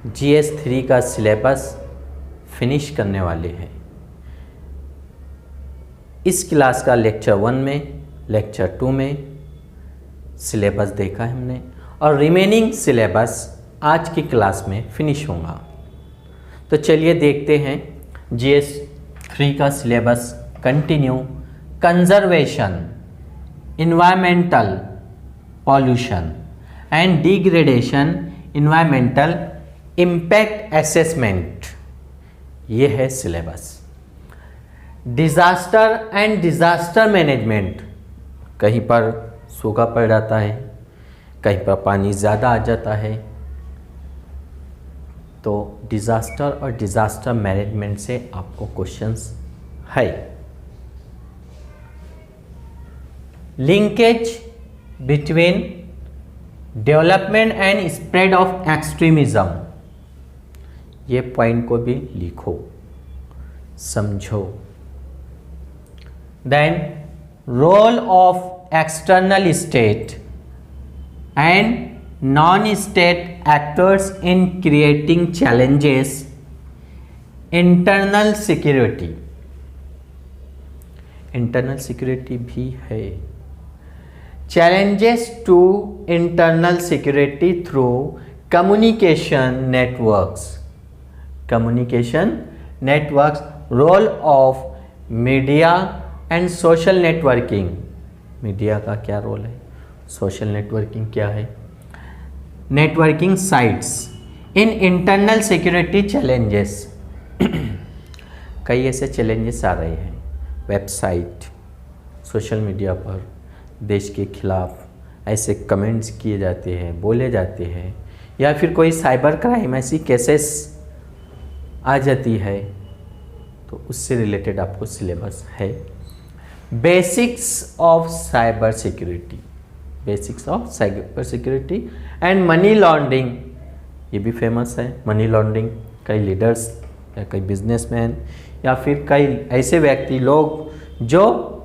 GS3 का syllabus finish करने वाले हैं। इस क्लास का लेक्चर 1 में, लेक्चर 2 में सिलेबस देखा है हमने और रिमेनिंग सिलेबस आज की क्लास में फिनिश होगा। तो चलिए देखते हैं GS3 का syllabus continue. Conservation, environmental pollution and degradation, environmental impact assessment, ये है syllabus. Disaster and disaster management, कहीं पर सूखा पड़ जाता है, कहीं पर पानी ज़्यादा आ जाता है, तो डिज़ास्टर और डिज़ास्टर मैनेजमेंट से आपको क्वेश्चंस है। Linkage between development and spread of extremism, ये पॉइंट को भी लिखो, समझो। Then role of external state and non state actors in creating challenges, internal security, internal security भी है। Challenges to internal security through communication networks, communication networks, role of media and social networking, media का क्या role है, social networking क्या है, networking sites in internal security challenges. कई ऐसे challenges आ रहे हैं, वेबसाइट, सोशल मीडिया पर देश के खिलाफ ऐसे कमेंट्स किए जाते हैं, बोले जाते हैं, या फिर कोई साइबर क्राइम ऐसी केसेस आ जाती है, तो उससे रिलेटेड आपको सिलेबस है। Basics of cyber security, basics of cyber security and money laundering, ये भी फेमस है। मनी लॉन्ड्रिंग, कई लीडर्स या कई बिजनेसमैन या फिर कई ऐसे व्यक्ति लोग जो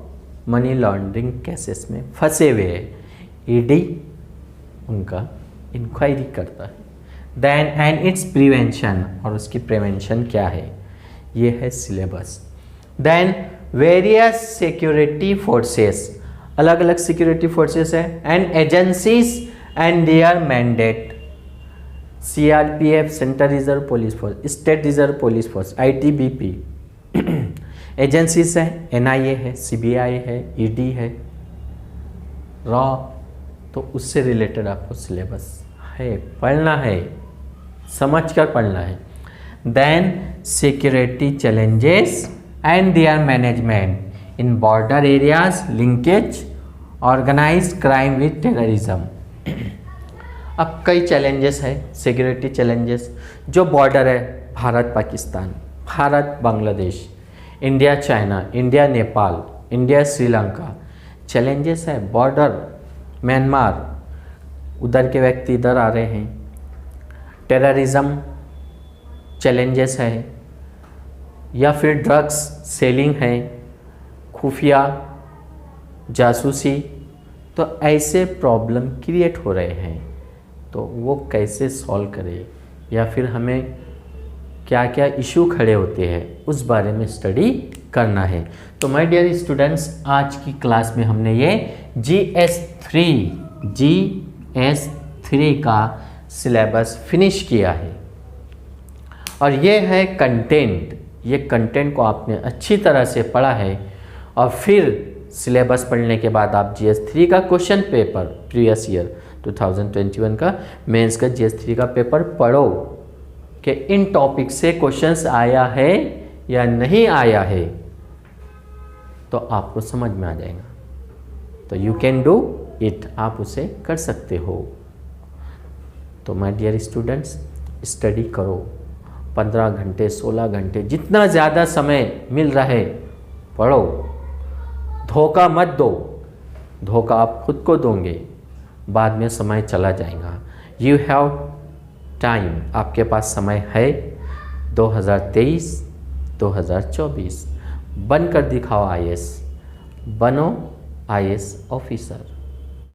मनी लॉन्ड्रिंग केसेस में फंसे हुए हैं, ईडी उनका इंक्वायरी करता है। देन एंड इट्स प्रिवेंशन, और उसकी प्रिवेंशन क्या है, ये है syllabus. Then various security forces, अलग अलग सिक्योरिटी फोर्सेस है, and agencies and their mandate, CRPF central reserve police force, state reserve police force, ITBP agencies है, NIA है, CBI है, ED है, रॉ, तो उससे रिलेटेड आपको सिलेबस है, पढ़ना है, समझ कर पढ़ना है। Then security challenges and their management in border areas, linkage, organised crime with terrorism. अब कई चैलेंजेस है, सिक्योरिटी चैलेंजेस जो बॉर्डर है, Bharat Pakistan, Bharat Bangladesh, India China, India Nepal, India Sri Lanka, challenges है। बॉर्डर म्यांमार, उधर के व्यक्ति इधर आ रहे हैं, टेररिज्म चैलेंजेस है, या फिर ड्रग्स सेलिंग है, खुफिया जासूसी, तो ऐसे प्रॉब्लम क्रिएट हो रहे हैं, तो वो कैसे सॉल्व करें, या फिर हमें क्या क्या इशू खड़े होते हैं उस बारे में स्टडी करना है। तो माय डियर स्टूडेंट्स, आज की क्लास में हमने ये GS3 का सिलेबस फिनिश किया है, और ये है कंटेंट। ये कंटेंट को आपने अच्छी तरह से पढ़ा है, और फिर सिलेबस पढ़ने के बाद आप GS3 का क्वेश्चन पेपर, प्रीवियस ईयर 2021 का मेंस का GS3 का पेपर पढ़ो कि इन टॉपिक से क्वेश्चंस आया है या नहीं आया है, तो आपको समझ में आ जाएगा। तो यू कैन डू इट, आप उसे कर सकते हो। तो माय डियर स्टूडेंट्स, स्टडी करो, 15 घंटे 16 घंटे जितना ज़्यादा समय मिल रहा है पढ़ो, धोखा मत दो, धोखा आप खुद को दोगे, बाद में समय चला जाएगा। यू हैव टाइम, आपके पास समय है। 2023 2024 बनकर दिखाओ IAS, बनो IAS ऑफिसर।